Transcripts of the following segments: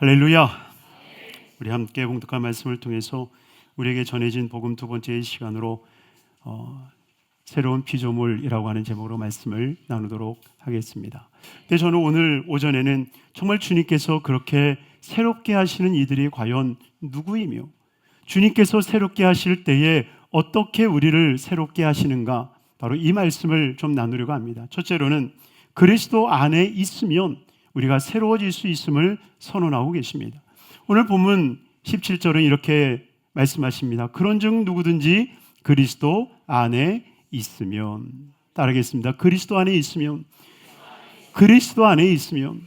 할렐루야. 우리 함께 봉독한 말씀을 통해서 우리에게 전해진 복음 두 번째 시간으로 새로운 피조물이라고 하는 제목으로 말씀을 나누도록 하겠습니다. 근데 저는 오늘 오전에는 정말 주님께서 그렇게 새롭게 하시는 이들이 과연 누구이며 주님께서 새롭게 하실 때에 어떻게 우리를 새롭게 하시는가, 바로 이 말씀을 좀 나누려고 합니다. 첫째로는 그리스도 안에 있으면 우리가 새로워질 수 있음을 선언하고 계십니다. 오늘 본문 17절은 이렇게 말씀하십니다. 그런즉 누구든지 그리스도 안에 있으면, 따르겠습니다. 그리스도 안에 있으면, 그리스도 안에 있으면,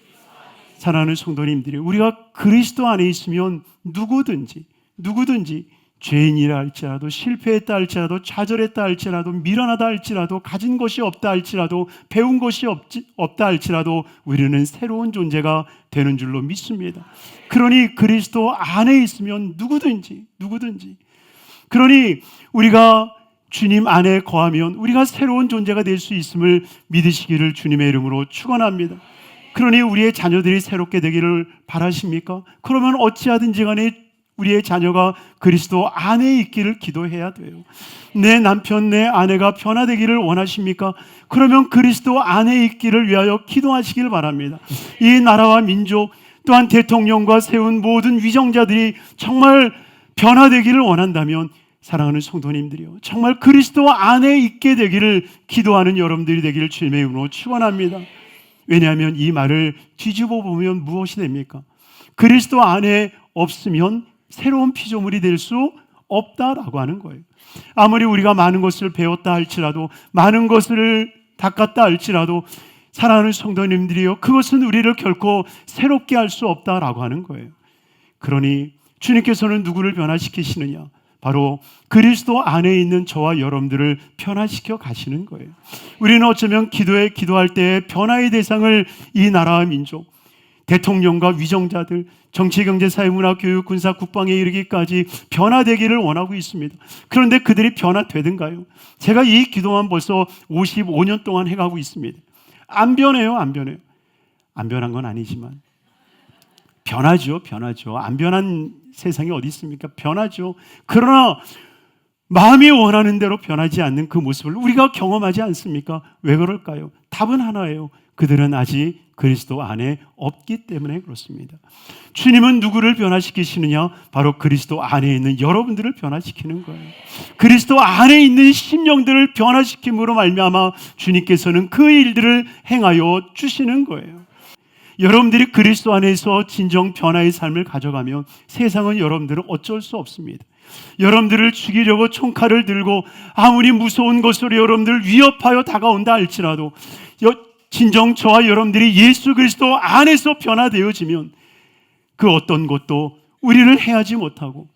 사랑하는 성도님들이, 우리가 그리스도 안에 있으면 누구든지 죄인이라 할지라도, 실패했다 할지라도, 좌절했다 할지라도, 미련하다 할지라도, 가진 것이 없다 할지라도, 배운 것이 없다 할지라도 우리는 새로운 존재가 되는 줄로 믿습니다. 그러니 그리스도 안에 있으면 누구든지 그러니 우리가 주님 안에 거하면 우리가 새로운 존재가 될 수 있음을 믿으시기를 주님의 이름으로 축원합니다. 그러니 우리의 자녀들이 새롭게 되기를 바라십니까? 그러면 어찌하든지 간에 우리의 자녀가 그리스도 안에 있기를 기도해야 돼요. 내 남편, 내 아내가 변화되기를 원하십니까? 그러면 그리스도 안에 있기를 위하여 기도하시길 바랍니다. 이 나라와 민족, 또한 대통령과 세운 모든 위정자들이 정말 변화되기를 원한다면, 사랑하는 성도님들이요, 정말 그리스도 안에 있게 되기를 기도하는 여러분들이 되기를 주님의 이름으로 축원합니다. 왜냐하면 이 말을 뒤집어 보면 무엇이 됩니까? 그리스도 안에 없으면 새로운 피조물이 될 수 없다라고 하는 거예요. 아무리 우리가 많은 것을 배웠다 할지라도, 많은 것을 닦았다 할지라도, 사랑하는 성도님들이요, 그것은 우리를 결코 새롭게 할 수 없다라고 하는 거예요. 그러니 주님께서는 누구를 변화시키시느냐? 바로 그리스도 안에 있는 저와 여러분들을 변화시켜 가시는 거예요. 우리는 어쩌면 기도할 때 변화의 대상을 이 나라와 민족, 대통령과 위정자들, 정치, 경제, 사회, 문화, 교육, 군사, 국방에 이르기까지 변화되기를 원하고 있습니다. 그런데 그들이 변화되든가요? 제가 이 기도만 벌써 55년 동안 해가고 있습니다. 안 변해요. 안 변한 건 아니지만 변하죠. 안 변한 세상이 어디 있습니까? 변하죠. 그러나 마음이 원하는 대로 변하지 않는 그 모습을 우리가 경험하지 않습니까? 왜 그럴까요? 답은 하나예요. 그들은 아직 그리스도 안에 없기 때문에 그렇습니다. 주님은 누구를 변화시키시느냐? 바로 그리스도 안에 있는 여러분들을 변화시키는 거예요. 그리스도 안에 있는 심령들을 변화시킴으로 말미암아 주님께서는 그 일들을 행하여 주시는 거예요. 여러분들이 그리스도 안에서 진정 변화의 삶을 가져가면 세상은 여러분들은 어쩔 수 없습니다. 여러분들을 죽이려고 총칼을 들고 아무리 무서운 것으로 여러분들을 위협하여 다가온다 할지라도, 진정 저와 여러분들이 예수 그리스도 안에서 변화되어지면 그 어떤 것도 우리를 해하지 못하고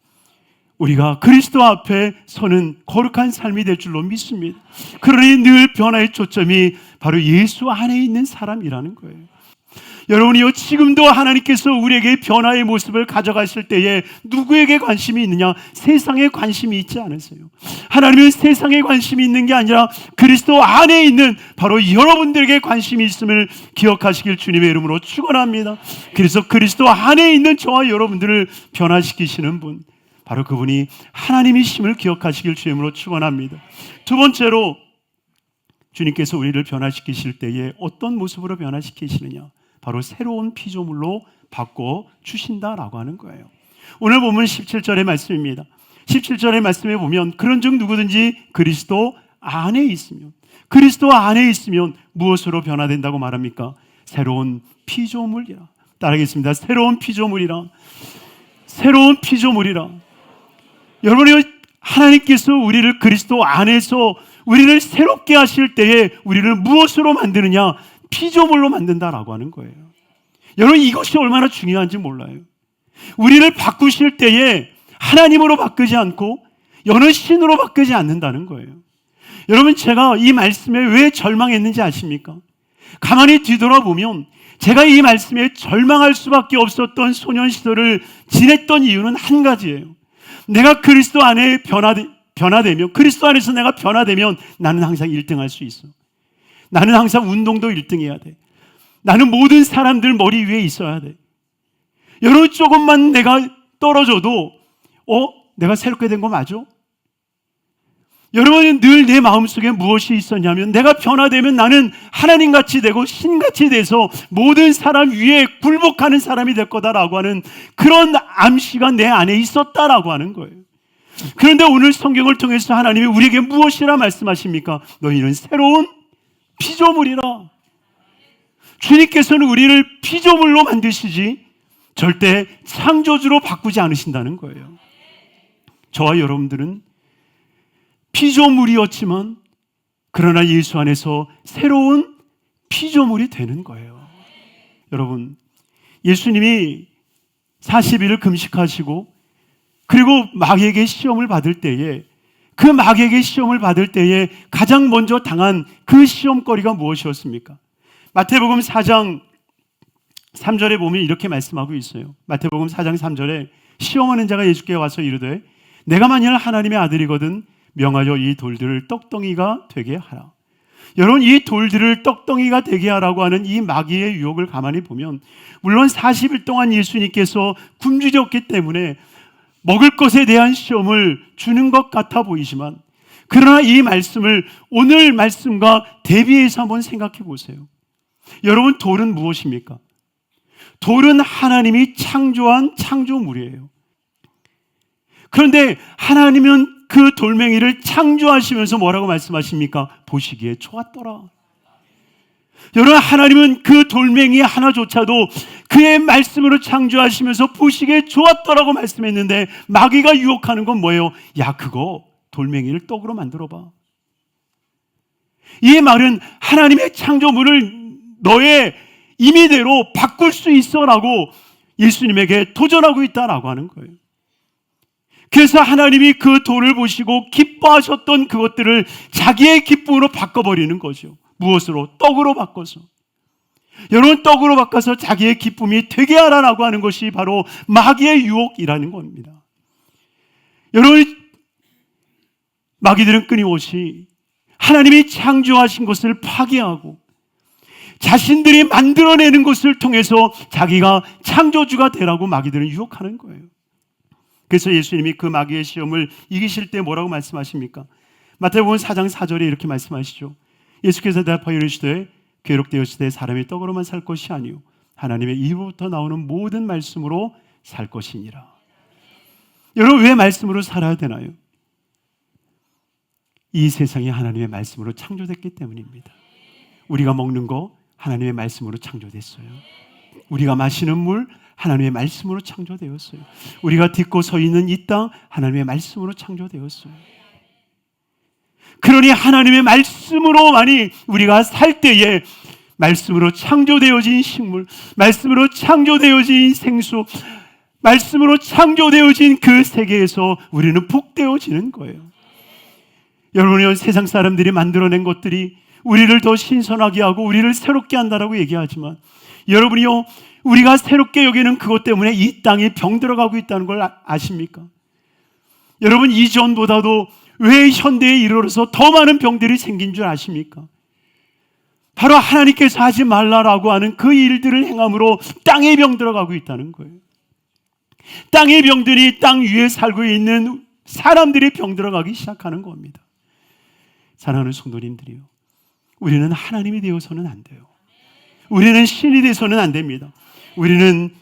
우리가 그리스도 앞에 서는 거룩한 삶이 될 줄로 믿습니다. 그러니 늘 변화의 초점이 바로 예수 안에 있는 사람이라는 거예요. 여러분이요, 지금도 하나님께서 우리에게 변화의 모습을 가져가실 때에 누구에게 관심이 있느냐? 세상에 관심이 있지 않으세요. 하나님은 세상에 관심이 있는 게 아니라 그리스도 안에 있는 바로 여러분들에게 관심이 있음을 기억하시길 주님의 이름으로 축원합니다. 그래서 그리스도 안에 있는 저와 여러분들을 변화시키시는 분, 바로 그분이 하나님이심을 기억하시길 주님의 이름으로 축원합니다. 두 번째로, 주님께서 우리를 변화시키실 때에 어떤 모습으로 변화시키시느냐? 바로 새로운 피조물로 바꿔주신다라고 하는 거예요. 오늘 보면 17절의 말씀입니다. 17절의 말씀에 보면 그런즉 누구든지 그리스도 안에 있으면, 그리스도 안에 있으면 무엇으로 변화된다고 말합니까? 새로운 피조물이라. 따르겠습니다. 새로운 피조물이라. 여러분이 하나님께서 우리를 그리스도 안에서 우리를 새롭게 하실 때에 우리를 무엇으로 만드느냐? 피조물로 만든다라고 하는 거예요. 여러분, 이것이 얼마나 중요한지 몰라요. 우리를 바꾸실 때에 하나님으로 바꾸지 않고 여느 신으로 바꾸지 않는다는 거예요. 여러분, 제가 이 말씀에 왜 절망했는지 아십니까? 가만히 뒤돌아보면 제가 이 말씀에 절망할 수밖에 없었던 소년 시절을 지냈던 이유는 한 가지예요. 내가 그리스도 안에 변화되면, 그리스도 안에서 내가 변화되면 나는 항상 1등할 수 있어. 나는 항상 운동도 1등 해야 돼. 나는 모든 사람들 머리 위에 있어야 돼. 여러분, 조금만 내가 떨어져도 내가 새롭게 된 거 맞아? 여러분, 늘 내 마음속에 무엇이 있었냐면, 내가 변화되면 나는 하나님같이 되고 신같이 돼서 모든 사람 위에 굴복하는 사람이 될 거다라고 하는 그런 암시가 내 안에 있었다라고 하는 거예요. 그런데 오늘 성경을 통해서 하나님이 우리에게 무엇이라 말씀하십니까? 너희는 새로운 피조물이라. 주님께서는 우리를 피조물로 만드시지 절대 창조주로 바꾸지 않으신다는 거예요. 저와 여러분들은 피조물이었지만 그러나 예수 안에서 새로운 피조물이 되는 거예요. 여러분, 예수님이 40일을 금식하시고 그리고 마귀에게 시험을 받을 때에, 그 마귀에게 시험을 받을 때에 가장 먼저 당한 그 시험거리가 무엇이었습니까? 마태복음 4장 3절에 보면 이렇게 말씀하고 있어요. 마태복음 4장 3절에 시험하는 자가 예수께 와서 이르되 내가 만일 하나님의 아들이거든 명하여 이 돌들을 떡덩이가 되게 하라. 여러분, 이 돌들을 떡덩이가 되게 하라고 하는 이 마귀의 유혹을 가만히 보면, 물론 40일 동안 예수님께서 굶주렸기 때문에 먹을 것에 대한 시험을 주는 것 같아 보이지만, 그러나 이 말씀을 오늘 말씀과 대비해서 한번 생각해 보세요. 여러분, 돌은 무엇입니까? 돌은 하나님이 창조한 창조물이에요. 그런데 하나님은 그 돌멩이를 창조하시면서 뭐라고 말씀하십니까? 보시기에 좋았더라. 여러분, 하나님은 그 돌멩이 하나조차도 그의 말씀으로 창조하시면서 보시기에 좋았더라고 말씀했는데, 마귀가 유혹하는 건 뭐예요? 야, 그거 돌멩이를 떡으로 만들어봐. 이 말은 하나님의 창조물을 너의 임의대로 바꿀 수 있어라고 예수님에게 도전하고 있다라고 하는 거예요. 그래서 하나님이 그 돌을 보시고 기뻐하셨던 그것들을 자기의 기쁨으로 바꿔버리는 거죠. 무엇으로? 떡으로 바꿔서. 여러분, 떡으로 바꿔서 자기의 기쁨이 되게 하라라고 하는 것이 바로 마귀의 유혹이라는 겁니다. 여러분, 마귀들은 끊임없이 하나님이 창조하신 것을 파괴하고 자신들이 만들어내는 것을 통해서 자기가 창조주가 되라고 마귀들은 유혹하는 거예요. 그래서 예수님이 그 마귀의 시험을 이기실 때 뭐라고 말씀하십니까? 마태복음 4장 4절에 이렇게 말씀하시죠. 예수께서 대답하여 이르시되 괴롭되었을 사람이 떡으로만 살 것이 아니요 하나님의 입으로부터 나오는 모든 말씀으로 살 것이니라. 여러분, 왜 말씀으로 살아야 되나요? 이 세상이 하나님의 말씀으로 창조됐기 때문입니다. 우리가 먹는 거 하나님의 말씀으로 창조됐어요. 우리가 마시는 물 하나님의 말씀으로 창조되었어요. 우리가 딛고 서 있는 이 땅 하나님의 말씀으로 창조되었어요. 그러니 하나님의 말씀으로만이 우리가 살 때에 말씀으로 창조되어진 식물, 말씀으로 창조되어진 생수, 말씀으로 창조되어진 그 세계에서 우리는 복되어지는 거예요. 여러분이 세상 사람들이 만들어낸 것들이 우리를 더 신선하게 하고 우리를 새롭게 한다라고 얘기하지만, 여러분이요, 우리가 새롭게 여기는 그것 때문에 이 땅이 병들어가고 있다는 걸 아십니까? 여러분, 이전보다도 왜 현대에 이르러서 더 많은 병들이 생긴 줄 아십니까? 바로 하나님께서 하지 말라라고 하는 그 일들을 행함으로 땅에 병들어가고 있다는 거예요. 땅의 병들이 땅 위에 살고 있는 사람들이 병들어가기 시작하는 겁니다. 사랑하는 성도님들이요, 우리는 하나님이 되어서는 안 돼요. 우리는 신이 되어서는 안 됩니다. 우리는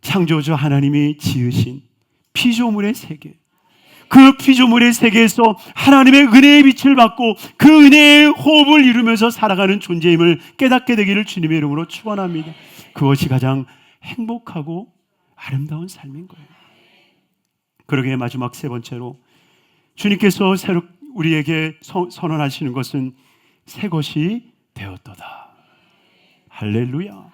창조주 하나님이 지으신 피조물의 세계, 그 피조물의 세계에서 하나님의 은혜의 빛을 받고 그 은혜의 호흡을 이루면서 살아가는 존재임을 깨닫게 되기를 주님의 이름으로 축원합니다. 그것이 가장 행복하고 아름다운 삶인 거예요. 그러기에 마지막 세 번째로 주님께서 새로 우리에게 선언하시는 것은 새 것이 되었도다. 할렐루야.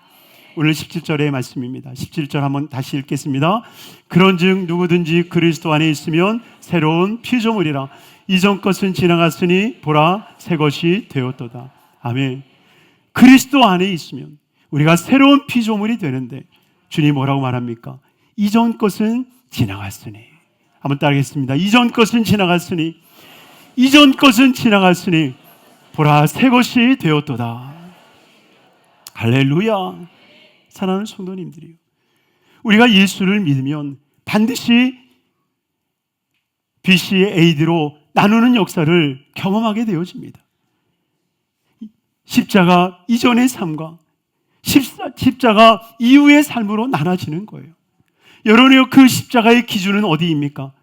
오늘 17절의 말씀입니다. 17절 한번 다시 읽겠습니다. 그런즉 누구든지 그리스도 안에 있으면 새로운 피조물이라. 이전 것은 지나갔으니 보라 새 것이 되었도다. 아멘. 그리스도 안에 있으면 우리가 새로운 피조물이 되는데 주님 뭐라고 말합니까? 이전 것은 지나갔으니. 한번 따르겠습니다. 이전 것은 지나갔으니, 이전 것은 지나갔으니 보라 새 것이 되었도다. 할렐루야. 사랑하는 성도님들이요, 우리가 예수를 믿으면 반드시 BC의 AD로 나누는 역사를 경험하게 되어집니다. 십자가 이전의 삶과 십자가 이후의 삶으로 나눠지는 거예요. 여러분요, 그 십자가의 기준은 어디입니까?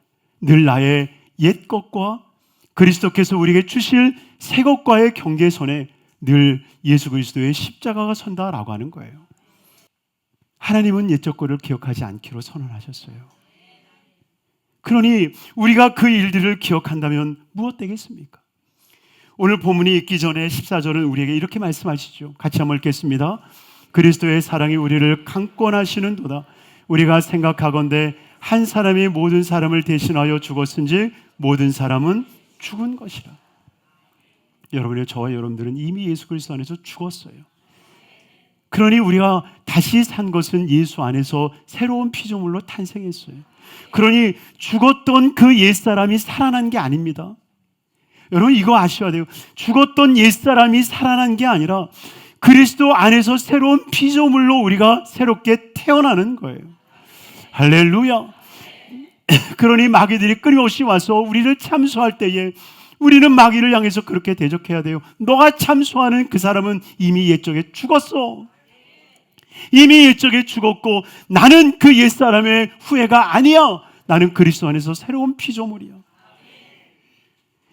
늘 나의 옛 것과 그리스도께서 우리에게 주실 새 것과의 경계선에 늘 예수 그리스도의 십자가가 선다라고 하는 거예요. 하나님은 옛적 것을 기억하지 않기로 선언하셨어요. 그러니 우리가 그 일들을 기억한다면 무엇 되겠습니까? 오늘 본문이 있기 전에 14절은 우리에게 이렇게 말씀하시죠. 같이 한번 읽겠습니다. 그리스도의 사랑이 우리를 강권하시는도다. 우리가 생각하건대 한 사람이 모든 사람을 대신하여 죽었은지 모든 사람은 죽은 것이라. 여러분의 저와 여러분들은 이미 예수 그리스도 안에서 죽었어요. 그러니 우리가 다시 산 것은 예수 안에서 새로운 피조물로 탄생했어요. 그러니 죽었던 그 옛사람이 살아난 게 아닙니다. 여러분 이거 아셔야 돼요. 죽었던 옛사람이 살아난 게 아니라 그리스도 안에서 새로운 피조물로 우리가 새롭게 태어나는 거예요. 할렐루야. 그러니 마귀들이 끊임없이 와서 우리를 참소할 때에 우리는 마귀를 향해서 그렇게 대적해야 돼요. 너가 참소하는 그 사람은 이미 옛적에 죽었어. 이미 옛적에 죽었고 나는 그 옛사람의 후회가 아니야. 나는 그리스도 안에서 새로운 피조물이야.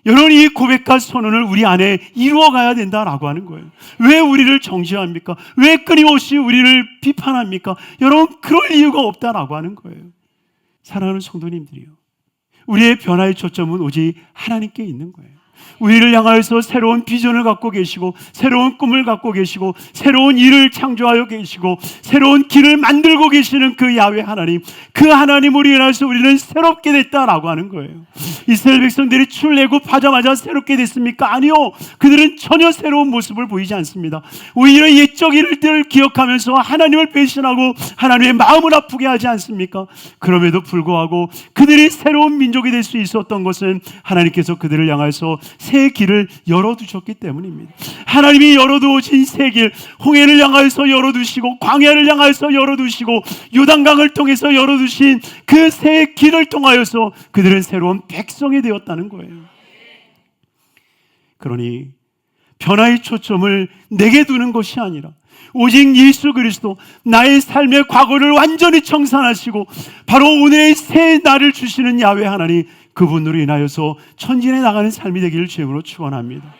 여러분 이 고백과 선언을 우리 안에 이루어가야 된다라고 하는 거예요. 왜 우리를 정죄합니까? 왜 끊임없이 우리를 비판합니까? 여러분 그럴 이유가 없다라고 하는 거예요. 사랑하는 성도님들이요, 우리의 변화의 초점은 오직 하나님께 있는 거예요. 우리를 향하여서 새로운 비전을 갖고 계시고 새로운 꿈을 갖고 계시고 새로운 일을 창조하여 계시고 새로운 길을 만들고 계시는 그 야훼 하나님, 그 하나님으로 인해서 우리는 새롭게 됐다라고 하는 거예요. 이스라엘 백성들이 출애굽하자마자 새롭게 됐습니까? 아니요. 그들은 전혀 새로운 모습을 보이지 않습니다. 오히려 옛적 일들을 기억하면서 하나님을 배신하고 하나님의 마음을 아프게 하지 않습니까? 그럼에도 불구하고 그들이 새로운 민족이 될 수 있었던 것은 하나님께서 그들을 향해서 새 길을 열어두셨기 때문입니다. 하나님이 열어두신 새 길, 홍해를 향해서 열어두시고 광야를 향해서 열어두시고 요단강을 통해서 열어두신 그 새 길을 통하여서 그들은 새로운 백성이 되었다는 거예요. 그러니 변화의 초점을 내게 두는 것이 아니라 오직 예수 그리스도, 나의 삶의 과거를 완전히 청산하시고 바로 오늘의 새 날을 주시는 야훼 하나님, 그분으로 인하여서 천진에 나가는 삶이 되기를 주님으로 축원합니다.